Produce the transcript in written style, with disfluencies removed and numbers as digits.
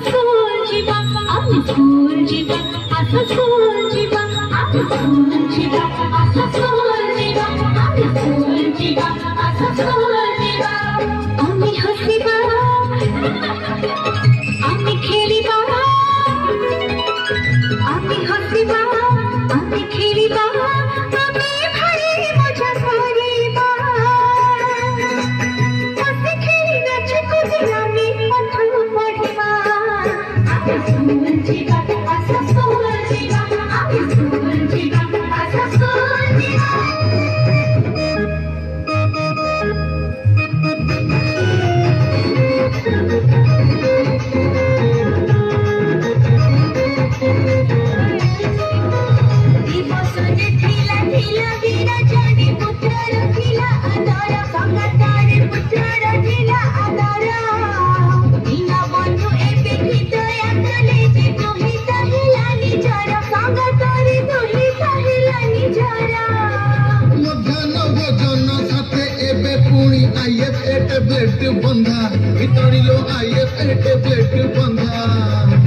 school जीवा आसा school जीवा आसा स्कूल जीवा आसा स्कूल जीवा आसा स्कूल जीवा आसा स्कूल जीवा आसा स्कूल जीवा आमी हसिबा आमी खेलिबा आमी हसिबा आमी खेलिबा आमी भाई मजा करिबा हसी खेली नाच कूदी आमी पाठ पढ़िबा आसा स्कूल जीवा आसा स्कूल जीवा आसा स्कूल जीवा आसा स्कूल जीवा टेबलेट बंधा भितरिलो आईएफ टेबलेट बंधा